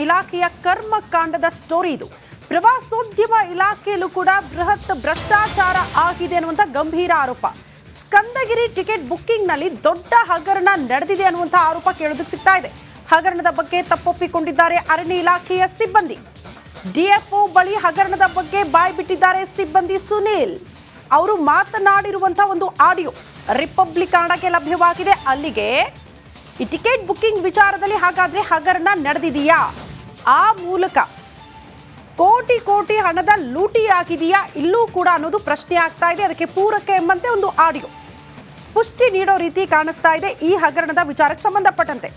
ಇಲಾಖೆಯ ಕರ್ಮಕಾಂಡದ ಸ್ಟೋರಿ ಇದು. ಪ್ರವಾಸೋದ್ಯಮ ಇಲಾಖೆಯಲ್ಲೂ ಕೂಡ ಬೃಹತ್ ಭ್ರಷ್ಟಾಚಾರ ಆಗಿದೆ ಅನ್ನುವಂಥ ಗಂಭೀರ ಆರೋಪ. ಸ್ಕಂದಗಿರಿ ಟಿಕೆಟ್ ಬುಕ್ಕಿಂಗ್ ನಲ್ಲಿ ದೊಡ್ಡ ಹಗರಣ ನಡೆದಿದೆ ಅನ್ನುವಂಥ ಆರೋಪ ಕೇಳೋದಕ್ಕೆ ಸಿಗ್ತಾ ಇದೆ. ಹಗರಣದ ಬಗ್ಗೆ ತಪ್ಪೊಪ್ಪಿಕೊಂಡಿದ್ದಾರೆ ಅರಣ್ಯ ಇಲಾಖೆಯ ಸಿಬ್ಬಂದಿ. ಡಿಎಫ್ಒ ಬಳಿ ಹಗರಣದ ಬಗ್ಗೆ ಬಾಯ್ ಬಿಟ್ಟಿದ್ದಾರೆ ಸಿಬ್ಬಂದಿ ಸುನೀಲ್. ಅವರು ಮಾತನಾಡಿರುವಂತಹ ಒಂದು ಆಡಿಯೋ ರಿಪಬ್ಲಿಕ್ ಕನ್ನಡಕ್ಕೆ ಲಭ್ಯವಾಗಿದೆ. ಅಲ್ಲಿಗೆ ಈ ಟಿಕೆಟ್ ಬುಕ್ಕಿಂಗ್ ವಿಚಾರದಲ್ಲಿ ಹಾಗಾದ್ರೆ ಹಗರಣ ನಡೆದಿದೆಯಾ, ಆ ಮೂಲಕ ಕೋಟಿ ಕೋಟಿ ಹಣದ ಲೂಟಿ ಆಗಿದೆಯಾ ಇಲ್ಲೂ ಕೂಡ ಅನ್ನೋದು ಪ್ರಶ್ನೆ ಆಗ್ತಾ ಇದೆ. ಅದಕ್ಕೆ ಪೂರಕ ಎಂಬಂತೆ ಒಂದು ಆಡಿಯೋ ಪುಷ್ಟಿ ನೀಡೋ ರೀತಿ ಕಾಣಿಸ್ತಾ ಇದೆ. ಈ ಹಗರಣದ ವಿಚಾರಕ್ಕೆ ಸಂಬಂಧಪಟ್ಟಂತೆ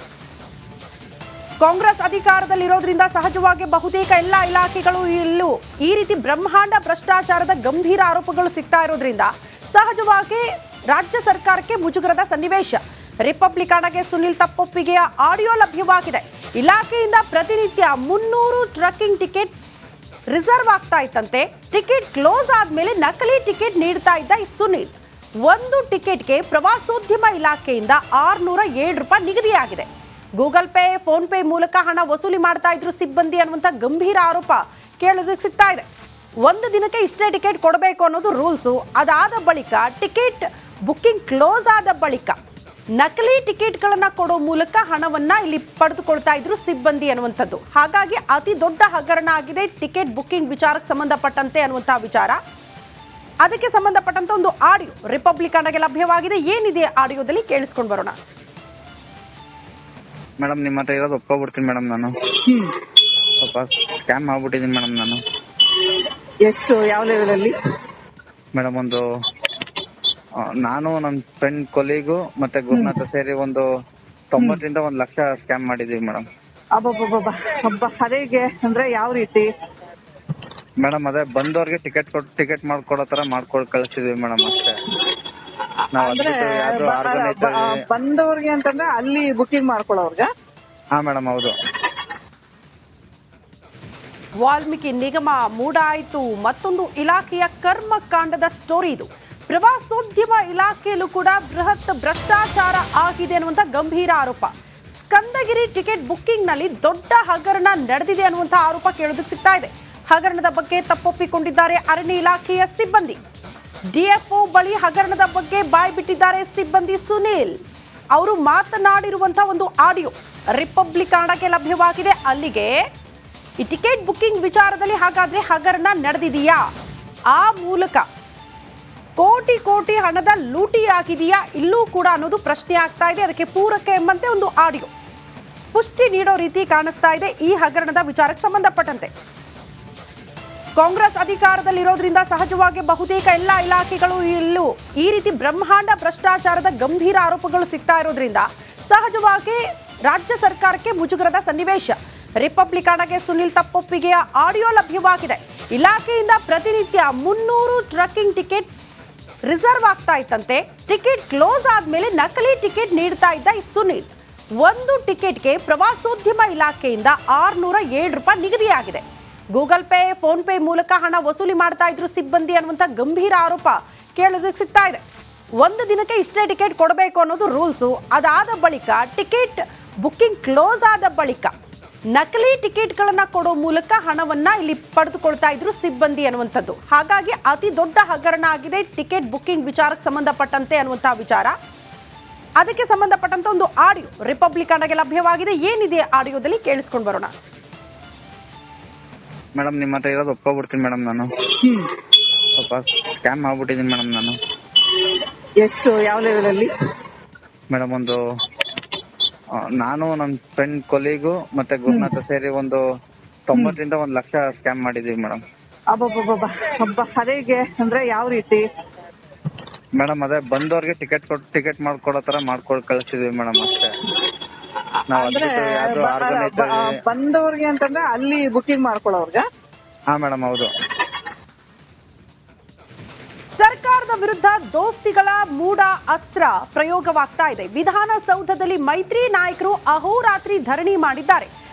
ಕಾಂಗ್ರೆಸ್ ಅಧಿಕಾರದಲ್ಲಿರೋದ್ರಿಂದ ಸಹಜವಾಗಿ ಬಹುತೇಕ ಎಲ್ಲ ಇಲಾಖೆಗಳು ಇಲ್ಲೂ ಈ ರೀತಿ ಬ್ರಹ್ಮಾಂಡ ಭ್ರಷ್ಟಾಚಾರದ ಗಂಭೀರ ಆರೋಪಗಳು ಸಿಗ್ತಾ ಇರೋದ್ರಿಂದ ಸಹಜವಾಗಿ ರಾಜ್ಯ ಸರ್ಕಾರಕ್ಕೆ ಮುಜುಗರದ ಸನ್ನಿವೇಶ. ರಿಪಬ್ಲಿಕ್ ಕನ್ನಡಕ್ಕೆ ಸುನಿಲ್ ತಪ್ಪೊಪ್ಪಿಗೆಯ ಆಡಿಯೋ ಲಭ್ಯವಾಗಿದೆ. ಇಲಾಖೆಯಿಂದ ಪ್ರತಿನಿತ್ಯ 300 ಟ್ರಕ್ಕಿಂಗ್ ಟಿಕೆಟ್ ರಿಸರ್ವ್ ಆಗ್ತಾ ಇತ್ತಂತೆ. ಟಿಕೆಟ್ ಕ್ಲೋಸ್ ಆದ್ಮೇಲೆ ನಕಲಿ ಟಿಕೆಟ್ ನೀಡ್ತಾ ಇದ್ದ ಈ ಸುನಿಲ್ ಒಂದು ಟಿಕೆಟ್ಗೆ ಪ್ರವಾಸೋದ್ಯಮ ಇಲಾಖೆಯಿಂದ 607 ರೂಪಾಯಿ ನಿಗದಿಯಾಗಿದೆ. ಗೂಗಲ್ ಪೇ, ಫೋನ್ ಪೇ ಮೂಲಕ ಹಣ ವಸೂಲಿ ಮಾಡ್ತಾ ಇದ್ರು ಸಿಬ್ಬಂದಿ ಅನ್ನುವಂಥ ಗಂಭೀರ ಆರೋಪ ಕೇಳೋದಕ್ಕೆ ಸಿಗ್ತಾ ಇದೆ. ಒಂದು ದಿನಕ್ಕೆ ಇಷ್ಟೇ ಟಿಕೆಟ್ ಕೊಡಬೇಕು ಅನ್ನೋದು ರೂಲ್ಸು. ಅದಾದ ಬಳಿಕ ಟಿಕೆಟ್ ಬುಕ್ಕಿಂಗ್ ಕ್ಲೋಸ್ ಆದ ಬಳಿಕ ನಕಲಿ ಟಿಕೆಟ್ಗಳನ್ನ ಕೊಡೋ ಮೂಲಕ ಹಣವನ್ನ ಇಲ್ಲಿ ಪಡೆದುಕೊಳ್ತಾ ಇದ್ರು ಸಿಬ್ಬಂದಿ ಅನ್ನುವಂಥದ್ದು. ಹಾಗಾಗಿ ಅತಿ ದೊಡ್ಡ ಹಗರಣ ಆಗಿದೆ ಟಿಕೆಟ್ ಬುಕ್ಕಿಂಗ್ ವಿಚಾರಕ್ಕೆ ಸಂಬಂಧಪಟ್ಟಂತೆ ಅನ್ನುವಂತಹ ವಿಚಾರ. ಅದಕ್ಕೆ ಸಂಬಂಧಪಟ್ಟಂತ ಒಂದು ಆಡಿಯೋ ರಿಪಬ್ಲಿಕ್ ಕನ್ನಡಕ್ಕೆ ಲಭ್ಯವಾಗಿದೆ. ಏನಿದೆ ಆಡಿಯೋದಲ್ಲಿ ಕೇಳಿಸ್ಕೊಂಡು ಬರೋಣ. ಮೇಡಮ್ ನಿಮ್ಮ ಹತ್ರ ಇರೋದು ಒಪ್ಕೊಬಿಡ್ತೀನಿ ಮೇಡಮ್. ನಾನು ಸ್ವಲ್ಪ ಸ್ಕ್ಯಾಮ್ ಮಾಡ್ಬಿಟ್ಟಿದ್ದೀನಿ ಮೇಡಮ್. ನಾನು ಎಷ್ಟು ಯಾವ ಲೆವೆಲ್ ಅಲ್ಲಿ ಮೇಡಮ್ ನಾನು ನನ್ನ ಫ್ರೆಂಡ್ ಕೊಲೀಗು ಮತ್ತೆ ಗುರುನಾಥ ಸೇರಿ ಒಂದು 90 ರಿಂದ 1 ಲಕ್ಷ ಸ್ಕ್ಯಾಮ್ ಮಾಡಿದೀವಿ ಮೇಡಮ್. ಅದೇಗೆ ಅಂದ್ರೆ ಯಾವ ರೀತಿ ಮೇಡಮ್? ಅದೇ ಬಂದವ್ರಿಗೆ ಟಿಕೆಟ್ ಮಾಡ್ಕೊಡೋ ತರ ಮಾಡ್ಕೊಂಡು ಕಳಿಸ್ತಿದೀವಿ ಮೇಡಮ್. ಅಷ್ಟೇ. ಅಂದ್ರೆ ಬಂದವ್ರಿಗೆ ಅಂತಂದ್ರೆ ಅಲ್ಲಿ ಬುಕಿಂಗ್ ಮಾಡ್ಕೊಳ್ಳೋರ್ಗ? ಹಾ ಮೇಡಮ್, ಹೌದು. ವಾಲ್ಮೀಕಿ ನಿಗಮ ಮೂಡಾಯಿತು. ಮತ್ತೊಂದು ಇಲಾಖೆಯ ಕರ್ಮಕಾಂಡದ ಸ್ಟೋರಿ ಇದು. ಪ್ರವಾಸೋದ್ಯಮ ಇಲಾಖೆಯಲ್ಲೂ ಕೂಡ ಬೃಹತ್ ಭ್ರಷ್ಟಾಚಾರ ಆಗಿದೆ ಅನ್ನುವಂಥ ಗಂಭೀರ ಆರೋಪ. ಸ್ಕಂದಗಿರಿ ಟಿಕೆಟ್ ಬುಕ್ಕಿಂಗ್ ನಲ್ಲಿ ದೊಡ್ಡ ಹಗರಣ ನಡೆದಿದೆ ಅನ್ನುವಂಥ ಆರೋಪ ಕೇಳೋದಕ್ಕೆ ಸಿಗ್ತಾ ಇದೆ. ಹಗರಣದ ಬಗ್ಗೆ ತಪ್ಪೊಪ್ಪಿಕೊಂಡಿದ್ದಾರೆ ಅರಣ್ಯ ಇಲಾಖೆಯ ಸಿಬ್ಬಂದಿ. ಡಿಎಫ್ಒ ಬಳಿ ಹಗರಣದ ಬಗ್ಗೆ ಬಾಯ್ ಬಿಟ್ಟಿದ್ದಾರೆ ಸಿಬ್ಬಂದಿ ಸುನೀಲ್. ಅವರು ಮಾತನಾಡಿರುವಂತಹ ಒಂದು ಆಡಿಯೋ ರಿಪಬ್ಲಿಕ್ ಕನ್ನಡಕ್ಕೆ ಲಭ್ಯವಾಗಿದೆ. ಅಲ್ಲಿಗೆ ಈ ಟಿಕೆಟ್ ಬುಕ್ಕಿಂಗ್ ವಿಚಾರದಲ್ಲಿ ಹಾಗಾದ್ರೆ ಹಗರಣ ನಡೆದಿದೆಯಾ, ಆ ಮೂಲಕ ಕೋಟಿ ಕೋಟಿ ಹಣದ ಲೂಟಿ ಆಗಿದೆಯಾ ಇಲ್ಲೂ ಕೂಡ ಅನ್ನೋದು ಪ್ರಶ್ನೆ ಆಗ್ತಾ ಇದೆ. ಅದಕ್ಕೆ ಪೂರಕ ಎಂಬಂತೆ ಒಂದು ಆಡಿಯೋ ಪುಷ್ಟಿ ನೀಡೋ ರೀತಿ ಕಾಣಿಸ್ತಾ ಇದೆ. ಈ ಹಗರಣದ ವಿಚಾರಕ್ಕೆ ಸಂಬಂಧಪಟ್ಟಂತೆ ಕಾಂಗ್ರೆಸ್ ಅಧಿಕಾರದಲ್ಲಿರೋದ್ರಿಂದ ಸಹಜವಾಗಿ ಬಹುತೇಕ ಎಲ್ಲ ಇಲಾಖೆಗಳು ಇಲ್ಲೂ ಈ ರೀತಿ ಬ್ರಹ್ಮಾಂಡ ಭ್ರಷ್ಟಾಚಾರದ ಗಂಭೀರ ಆರೋಪಗಳು ಸಿಗ್ತಾ ಇರೋದ್ರಿಂದ ಸಹಜವಾಗಿ ರಾಜ್ಯ ಸರ್ಕಾರಕ್ಕೆ ಮುಜುಗರದ ಸನ್ನಿವೇಶ. ರಿಪಬ್ಲಿಕ್ ಕನ್ನಡಕ್ಕೆ ಸುನಿಲ್ ತಪ್ಪೊಪ್ಪಿಗೆಯ ಆಡಿಯೋ ಲಭ್ಯವಾಗಿದೆ. ಇಲಾಖೆಯಿಂದ ಪ್ರತಿನಿತ್ಯ 300 ಟ್ರಕ್ಕಿಂಗ್ ಟಿಕೆಟ್ ರಿಸರ್ವ್ ಆಗ್ತಾ ಇತ್ತಂತೆ. ಟಿಕೆಟ್ ಕ್ಲೋಸ್ ಆದ್ಮೇಲೆ ನಕಲಿ ಟಿಕೆಟ್ ನೀಡ್ತಾ ಇದ್ದ ಈ ಸುನಿಲ್ ಒಂದು ಟಿಕೆಟ್ಗೆ ಪ್ರವಾಸೋದ್ಯಮ ಇಲಾಖೆಯಿಂದ 607 ರೂಪಾಯಿ ನಿಗದಿಯಾಗಿದೆ. ಗೂಗಲ್ ಪೇ, ಫೋನ್ ಪೇ ಮೂಲಕ ಹಣ ವಸೂಲಿ ಮಾಡ್ತಾ ಇದ್ರು ಸಿಬ್ಬಂದಿ ಅನ್ನುವಂಥ ಗಂಭೀರ ಆರೋಪ ಕೇಳೋದಕ್ಕೆ ಸಿಗ್ತಾ ಇದೆ. ಒಂದು ದಿನಕ್ಕೆ ಇಷ್ಟೇ ಟಿಕೆಟ್ ಕೊಡಬೇಕು ಅನ್ನೋದು ರೂಲ್ಸು. ಅದಾದ ಬಳಿಕ ಟಿಕೆಟ್ ಬುಕ್ಕಿಂಗ್ ಕ್ಲೋಸ್ ಆದ ಬಳಿಕ ನಕಲಿ ಟಿಕೆಟ್ಗಳನ್ನ ಕೊಡೋ ಮೂಲಕ ಹಣವನ್ನ ಇಲ್ಲಿ ಪಡೆದುಕೊಳ್ತಾ ಇದ್ರು ಸಿಬ್ಬಂದಿ ಅನ್ನುವಂಥದ್ದು. ಹಾಗಾಗಿ ಅತಿ ದೊಡ್ಡ ಹಗರಣ ಆಗಿದೆ ಟಿಕೆಟ್ ಬುಕ್ಕಿಂಗ್ ವಿಚಾರಕ್ಕೆ ಸಂಬಂಧಪಟ್ಟಂತೆ ಅನ್ನುವಂತಹ ವಿಚಾರ. ಅದಕ್ಕೆ ಸಂಬಂಧಪಟ್ಟಂತ ಒಂದು ಆಡಿಯೋ ರಿಪಬ್ಲಿಕ್ ಕನ್ನಡಕ್ಕೆ ಲಭ್ಯವಾಗಿದೆ. ಏನಿದೆ ಆಡಿಯೋದಲ್ಲಿ ಕೇಳಿಸ್ಕೊಂಡು ಬರೋಣ. ಮೇಡಮ್ ನಿಮ್ಮ ಹತ್ರ ಇರೋದು ಒಪ್ಕೊಬಿಡ್ತೀನಿ ಮೇಡಮ್. ನಾನು ಸ್ವಲ್ಪ ಸ್ಕ್ಯಾಮ್ ಮಾಡ್ಬಿಟ್ಟಿದ್ದೀನಿ ಮೇಡಮ್. ನಾನು ಎಷ್ಟು ಯಾವ ಲೆವೆಲ್ ಅಲ್ಲಿ ಮೇಡಮ್? ನಾನು ನನ್ನ ಫ್ರೆಂಡ್ ಕೊಲೀಗು ಮತ್ತೆ ಗುರುನಾಥ ಸೇರಿ ಒಂದು 90 ರಿಂದ 1 ಲಕ್ಷ ಸ್ಕ್ಯಾಮ್ ಮಾಡಿದೀವಿ ಮೇಡಮ್. ಅದೇಗೆ ಅಂದ್ರೆ ಯಾವ ರೀತಿ ಮೇಡಮ್? ಅದೇ ಬಂದವ್ರಿಗೆ ಟಿಕೆಟ್ ಮಾಡ್ಕೊಡೋ ತರ ಮಾಡ್ಕೊಂಡು ಕಳಿಸ್ತಿದೀವಿ ಮೇಡಮ್. ಅಷ್ಟೇ. ಅಂದ್ರೆ ಬಂದವ್ರಿಗೆ ಅಂತಂದ್ರೆ ಅಲ್ಲಿ ಬುಕಿಂಗ್ ಮಾಡ್ಕೊಳ್ಳೋರ್ಗ? ಹಾ ಮೇಡಮ್, ಹೌದು. ಸರ್ಕಾರದ ವಿರುದ್ಧ ದೋಸ್ತಿಗಳ ಮೂಡ ಅಸ್ತ್ರ ಪ್ರಯೋಗವಾಗ್ತಾ ಇದೆ. ವಿಧಾನಸೌಧದಲ್ಲಿ ಮೈತ್ರಿ ನಾಯಕರು ಅಹೋರಾತ್ರಿ ಧರಣಿ ಮಾಡಿದ್ದಾರೆ.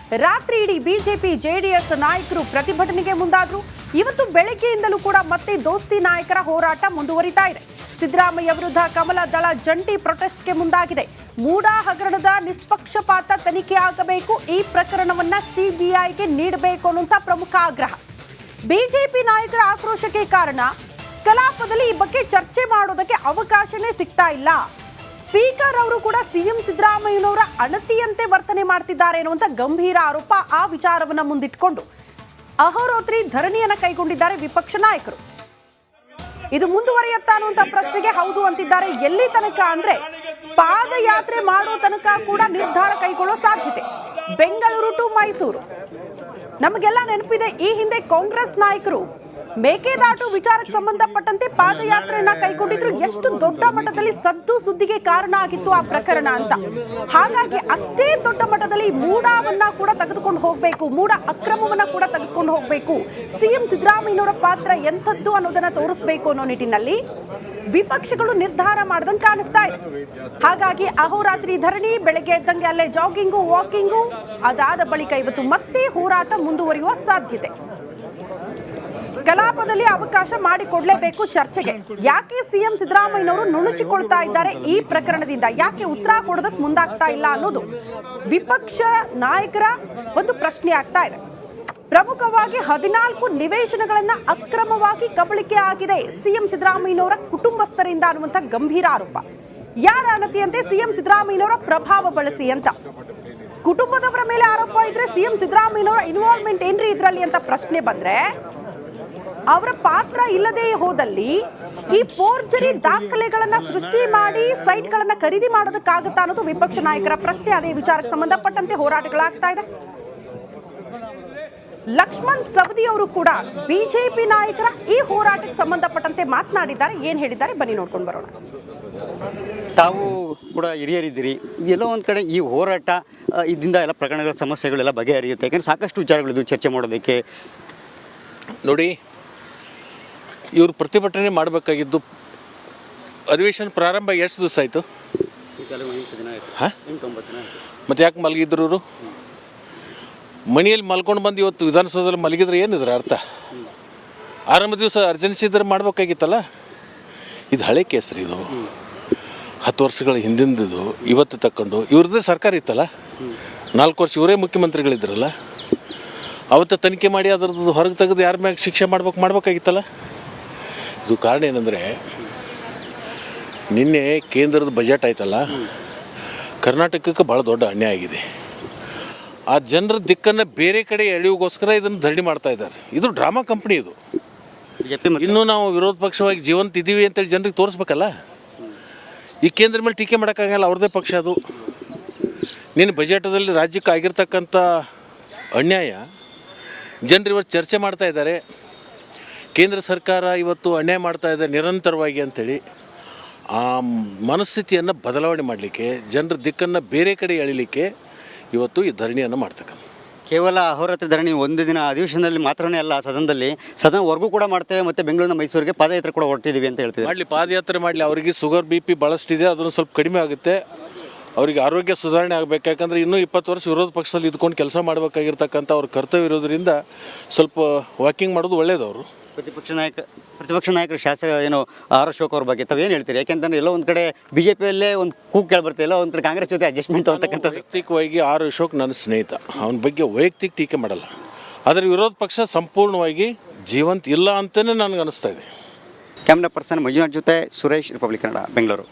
ರಾತ್ರಿ ಇಡೀ ಬಿಜೆಪಿ ಜೆಡಿಎಸ್ ನಾಯಕರು ಪ್ರತಿಭಟನೆಗೆ ಮುಂದಾದ್ರು. ಇವತ್ತು ಬೆಳಗ್ಗೆಯಿಂದಲೂ ಕೂಡ ಮತ್ತೆ ದೋಸ್ತಿ ನಾಯಕರ ಹೋರಾಟ ಮುಂದುವರಿತಾ ಇದೆ. ಸಿದ್ದರಾಮಯ್ಯ ವಿರುದ್ಧ ಕಮಲ ದಳ ಜಂಟಿ ಪ್ರೊಟೆಸ್ಟ್ಗೆ ಮುಂದಾಗಿದೆ. ಮೂಡಾ ಹಗರಣದ ನಿಷ್ಪಕ್ಷಪಾತ ತನಿಖೆ ಆಗಬೇಕು, ಈ ಪ್ರಕರಣವನ್ನ ಸಿಬಿಐಗೆ ನೀಡಬೇಕು ಅನ್ನುವಂಥ ಪ್ರಮುಖ ಆಗ್ರಹ. ಬಿಜೆಪಿ ನಾಯಕರ ಆಕ್ರೋಶಕ್ಕೆ ಕಾರಣ ಕಲಾಪದಲ್ಲಿ ಈ ಬಗ್ಗೆ ಚರ್ಚೆ ಮಾಡೋದಕ್ಕೆ ಅವಕಾಶನೇ ಸಿಗ್ತಾ ಇಲ್ಲ. ಸ್ಪೀಕರ್ ಅವರು ಕೂಡ ಸಿಎಂ ಸಿದ್ದರಾಮಯ್ಯನವರ ಅಣತಿಯಂತೆ ವರ್ತನೆ ಮಾಡ್ತಿದ್ದಾರೆ ಅನ್ನುವಂಥ ಗಂಭೀರ ಆರೋಪ. ಆ ವಿಚಾರವನ್ನ ಮುಂದಿಟ್ಕೊಂಡು ಅಹೋರಾತ್ರಿ ಧರಣಿಯನ್ನ ಕೈಗೊಂಡಿದ್ದಾರೆ ವಿಪಕ್ಷ ನಾಯಕರು. ಇದು ಮುಂದುವರಿಯುತ್ತಾ ಅನ್ನುವಂಥ ಪ್ರಶ್ನೆಗೆ ಹೌದು ಅಂತಿದ್ದಾರೆ. ಎಲ್ಲಿ ತನಕ ಅಂದ್ರೆ ಪಾದಯಾತ್ರೆ ಮಾಡೋ ತನಕ ಕೂಡ ನಿರ್ಧಾರ ಕೈಗೊಳ್ಳೋ ಸಾಧ್ಯತೆ. ಬೆಂಗಳೂರು ಟು ಮೈಸೂರು. ನಮಗೆಲ್ಲ ನೆನಪಿದೆ, ಈ ಹಿಂದೆ ಕಾಂಗ್ರೆಸ್ ನಾಯಕರು ಮೇಕೆದಾಟು ವಿಚಾರಕ್ಕೆ ಸಂಬಂಧಪಟ್ಟಂತೆ ಪಾದಯಾತ್ರೆಯನ್ನ ಕೈಗೊಂಡಿದ್ರು. ಎಷ್ಟು ದೊಡ್ಡ ಮಟ್ಟದಲ್ಲಿ ಸದ್ದು ಸುದ್ದಿಗೆ ಕಾರಣ ಆಗಿತ್ತು ಆ ಪ್ರಕರಣ ಅಂತ. ಹಾಗಾಗಿ ಅಷ್ಟೇ ದೊಡ್ಡ ಮಟ್ಟದಲ್ಲಿ ಮೂಡಾವನ್ನ ಕೂಡ ತೆಗೆದುಕೊಂಡು ಹೋಗಬೇಕು, ಮೂಡ ಅಕ್ರಮವನ್ನ ಕೂಡ ತೆಗೆದುಕೊಂಡು ಹೋಗಬೇಕು, ಸಿಎಂ ಸಿದ್ದರಾಮಯ್ಯನವರ ಪಾತ್ರ ಎಂಥದ್ದು ಅನ್ನೋದನ್ನ ತೋರಿಸಬೇಕು ಅನ್ನೋ ನಿಟ್ಟಿನಲ್ಲಿ ವಿಪಕ್ಷಗಳು ನಿರ್ಧಾರ ಮಾಡ್ದಂಗೆ ಕಾಣಿಸ್ತಾ ಇದೆ. ಹಾಗಾಗಿ ಅಹೋರಾತ್ರಿ ಧರಣಿ, ಬೆಳಗ್ಗೆ ಎದ್ದಂಗೆ ಅಲ್ಲೇ ಜಾಗಿಂಗು, ವಾಕಿಂಗು, ಅದಾದ ಬಳಿಕ ಇವತ್ತು ಮತ್ತೆ ಹೋರಾಟ ಮುಂದುವರಿಯುವ ಸಾಧ್ಯತೆ. ಕಲಾಪದಲ್ಲಿ ಅವಕಾಶ ಮಾಡಿಕೊಡ್ಲೇಬೇಕು ಚರ್ಚೆಗೆ. ಯಾಕೆ ಸಿಎಂ ಸಿದ್ದರಾಮಯ್ಯನವರು ನುಣುಚಿಕೊಳ್ತಾ ಇದ್ದಾರೆ ಈ ಪ್ರಕರಣದಿಂದ, ಯಾಕೆ ಉತ್ತರ ಕೊಡೋದಕ್ಕೆ ಮುಂದಾಗ್ತಾ ಇಲ್ಲ ಅನ್ನೋದು ವಿಪಕ್ಷ ನಾಯಕರ ಒಂದು ಪ್ರಶ್ನೆ ಆಗ್ತಾ ಇದೆ. ಪ್ರಮುಖವಾಗಿ 14 ನಿವೇಶನಗಳನ್ನ ಅಕ್ರಮವಾಗಿ ಕಬಳಿಕೆ ಆಗಿದೆ ಸಿಎಂ ಸಿದ್ದರಾಮಯ್ಯನವರ ಕುಟುಂಬಸ್ಥರಿಂದ ಅನ್ನುವಂಥ ಗಂಭೀರ ಆರೋಪ. ಯಾರ ಅನತಿಯಂತೆ? ಸಿಎಂ ಸಿದ್ದರಾಮಯ್ಯನವರ ಪ್ರಭಾವ ಬಳಸಿ ಅಂತ. ಕುಟುಂಬದವರ ಮೇಲೆ ಆರೋಪ ಇದ್ರೆ ಸಿಎಂ ಸಿದ್ದರಾಮಯ್ಯನವರ ಇನ್ವಾಲ್ವ್ಮೆಂಟ್ ಏನ್ರಿ ಇದ್ರಲ್ಲಿ ಅಂತ ಪ್ರಶ್ನೆ ಬಂದ್ರೆ, ಅವರ ಪಾತ್ರ ಇಲ್ಲದೆ ಹೋದಲ್ಲಿ ಈ ಫೋರ್ಜರಿ ದಾಖಲೆಗಳನ್ನ ಸೃಷ್ಟಿ ಮಾಡಿ ಸೈಟ್ಗಳನ್ನ ಖರೀದಿ ಮಾಡೋದಕ್ಕಾಗತ್ತಾ ಅನ್ನೋದು ವಿಪಕ್ಷ ನಾಯಕರ ಪ್ರಶ್ನೆ. ಅದೇ ವಿಚಾರಕ್ಕೆ ಸಂಬಂಧಪಟ್ಟಂತೆ ಹೋರಾಟಗಳಾಗ್ತಾ ಇದೆ. ಲಕ್ಷ್ಮಣ್ ಸವದಿ ಅವರು ಕೂಡ ಬಿಜೆಪಿ ನಾಯಕರ ಈ ಹೋರಾಟಕ್ಕೆ ಸಂಬಂಧಪಟ್ಟಂತೆ ಮಾತನಾಡಿದ್ದಾರೆ. ಏನ್ ಹೇಳಿದ್ದಾರೆ ಬನ್ನಿ ನೋಡ್ಕೊಂಡು ಬರೋಣ. ತಾವು ಕೂಡ ಹಿರಿಯರಿದ್ದೀರಿ, ಎಲ್ಲೋ ಒಂದು ಕಡೆ ಈ ಹೋರಾಟ ಇದರಿಂದ ಎಲ್ಲ ಪ್ರಕರಣಗಳ ಸಮಸ್ಯೆಗಳೆಲ್ಲ ಬಗೆಹರಿಯುತ್ತೆ. ಯಾಕಂದರೆ ಸಾಕಷ್ಟು ವಿಚಾರಗಳಿದ್ದು ಚರ್ಚೆ ಮಾಡೋದಕ್ಕೆ. ನೋಡಿ, ಇವರು ಪ್ರತಿಭಟನೆ ಮಾಡಬೇಕಾಗಿದ್ದು ಅಧಿವೇಶನ ಪ್ರಾರಂಭ ಎಷ್ಟು ದಿವಸ ಆಯಿತು? ಹಾಂ, ಮತ್ತು ಯಾಕೆ ಮಲಗಿದ್ರು ಇವರು? ಮನೆಯಲ್ಲಿ ಮಲ್ಕೊಂಡು ಬಂದು ಇವತ್ತು ವಿಧಾನಸೌಧದಲ್ಲಿ ಮಲಗಿದ್ರೆ ಏನಿದ್ರ ಅರ್ಥ? ಆರಂಭ ದಿವಸ ಅರ್ಜೆನ್ಸಿ ಇದ್ರೆ ಮಾಡ್ಬೇಕಾಗಿತ್ತಲ್ಲ. ಇದು ಹಳೆ ಕೇಸ್ ರೀ, ಇದು 10 ವರ್ಷಗಳ ಹಿಂದಿಂದಿದು. ಇವತ್ತು ತಕ್ಕೊಂಡು ಇವ್ರದ್ದೇ ಸರ್ಕಾರ ಇತ್ತಲ್ಲ, 4 ವರ್ಷ ಇವರೇ ಮುಖ್ಯಮಂತ್ರಿಗಳಿದ್ರಲ್ಲ. ಅವತ್ತು ತನಿಖೆ ಮಾಡಿ ಅದರದ್ದು ಹೊರಗೆ ತೆಗೆದು ಯಾರ ಮ್ಯಾಗ ಶಿಕ್ಷೆ ಮಾಡ್ಬೇಕಾಗಿತ್ತಲ್ಲ. ಇದು ಕಾರಣ ಏನಂದರೆ, ನಿನ್ನೆ ಕೇಂದ್ರದ ಬಜೆಟ್ ಆಯ್ತಲ್ಲ, ಕರ್ನಾಟಕಕ್ಕೆ ಭಾಳ ದೊಡ್ಡ ಅನ್ಯಾಯ ಆಗಿದೆ. ಆ ಜನರ ದಿಕ್ಕನ್ನು ಬೇರೆ ಕಡೆ ಎಳೆಯೋಗೋಸ್ಕರ ಇದನ್ನು ಧರಣಿ ಮಾಡ್ತಾ ಇದ್ದಾರೆ. ಇದು ಡ್ರಾಮಾ ಕಂಪ್ನಿ ಇದು. ಇನ್ನೂ ನಾವು ವಿರೋಧ ಪಕ್ಷವಾಗಿ ಜೀವಂತ ಇದ್ದೀವಿ ಅಂತೇಳಿ ಜನರಿಗೆ ತೋರಿಸ್ಬೇಕಲ್ಲ. ಈ ಕೇಂದ್ರ ಮೇಲೆ ಟೀಕೆ ಮಾಡೋಕ್ಕಾಗಲ್ಲ, ಅವ್ರದ್ದೇ ಪಕ್ಷ ಅದು. ನಿನ್ನ ಬಜೆಟದಲ್ಲಿ ರಾಜ್ಯಕ್ಕೆ ಆಗಿರ್ತಕ್ಕಂಥ ಅನ್ಯಾಯ ಜನರು ಇವತ್ತು ಚರ್ಚೆ ಮಾಡ್ತಾ ಇದ್ದಾರೆ. ಕೇಂದ್ರ ಸರ್ಕಾರ ಇವತ್ತು ಅನ್ಯಾಯ ಮಾಡ್ತಾ ಇದೆ ನಿರಂತರವಾಗಿ ಅಂಥೇಳಿ ಆ ಮನಸ್ಥಿತಿಯನ್ನು ಬದಲಾವಣೆ ಮಾಡಲಿಕ್ಕೆ, ಜನರ ದಿಕ್ಕನ್ನು ಬೇರೆ ಕಡೆ ಎಳಿಲಿಕ್ಕೆ ಇವತ್ತು ಈ ಧರಣಿಯನ್ನು ಮಾಡ್ತಕ್ಕಂಥ. ಕೇವಲ ಅಹೋರಾತ್ರಿ ಧರಣಿ ಒಂದು ದಿನ ಅಧಿವೇಶನದಲ್ಲಿ ಮಾತ್ರನೇ ಅಲ್ಲ, ಸದನವರೆಗೂ ಕೂಡ ಮಾಡ್ತೇವೆ. ಮತ್ತು ಬೆಂಗಳೂರಿನ ಮೈಸೂರಿಗೆ ಪಾದಯಾತ್ರೆ ಕೂಡ ಹೊರಟಿದ್ದೀವಿ ಅಂತ ಹೇಳ್ತೀವಿ. ಮಾಡಲಿ, ಪಾದಯಾತ್ರೆ ಮಾಡಲಿ. ಅವರಿಗೆ ಶುಗರ್ BP ಭಾಳಷ್ಟಿದೆ, ಅದನ್ನು ಸ್ವಲ್ಪ ಕಡಿಮೆ ಆಗುತ್ತೆ. ಅವರಿಗೆ ಆರೋಗ್ಯ ಸುಧಾರಣೆ ಆಗಬೇಕು. ಯಾಕಂದರೆ ಇನ್ನೂ 20 ವರ್ಷ ವಿರೋಧ ಪಕ್ಷದಲ್ಲಿ ಇದ್ಕೊಂಡು ಕೆಲಸ ಮಾಡಬೇಕಾಗಿರ್ತಕ್ಕಂಥ ಅವ್ರ ಕರ್ತವ್ಯ ಇರೋದ್ರಿಂದ ಸ್ವಲ್ಪ ವಾಕಿಂಗ್ ಮಾಡೋದು ಒಳ್ಳೆಯದು. ಅವರು ಪ್ರತಿಪಕ್ಷ ನಾಯಕರು ಶಾಸಕ ಆರ್ ಅಶೋಕ್ ಅವ್ರ ಬಗ್ಗೆ ತಾವೇನು ಹೇಳ್ತೀರಿ? ಯಾಕೆಂತಂದ್ರೆ ಎಲ್ಲೋ ಒಂದು ಕಡೆ ಬಿಜೆಪಿಯಲ್ಲೇ ಒಂದು ಕೂಗು ಕೇಳಿಬರ್ತದೆ, ಎಲ್ಲೋ ಒಂದು ಕಡೆ ಕಾಂಗ್ರೆಸ್ ಜೊತೆ ಅಡ್ಜಸ್ಟ್ಮೆಂಟ್ ಅಂತಕ್ಕಂಥದ್ದು. ವೈಯಕ್ತಿಕವಾಗಿ ಆರ್ ಅಶೋಕ್ ನನ್ನ ಸ್ನೇಹಿತ, ಅವನ ಬಗ್ಗೆ ವೈಯಕ್ತಿಕ ಟೀಕೆ ಮಾಡಲ್ಲ. ಆದರೆ ವಿರೋಧ ಪಕ್ಷ ಸಂಪೂರ್ಣವಾಗಿ ಜೀವಂತ ಇಲ್ಲ ಅಂತಲೇ ನನಗೆ ಅನಿಸ್ತಾ ಇದೆ. ಕ್ಯಾಮ್ರಾ ಪರ್ಸನ್ ಮಂಜುನಾಥ್ ಜೊತೆ ಸುರೇಶ್, ರಿಪಬ್ಲಿಕ್ ಕನ್ನಡ, ಬೆಂಗಳೂರು.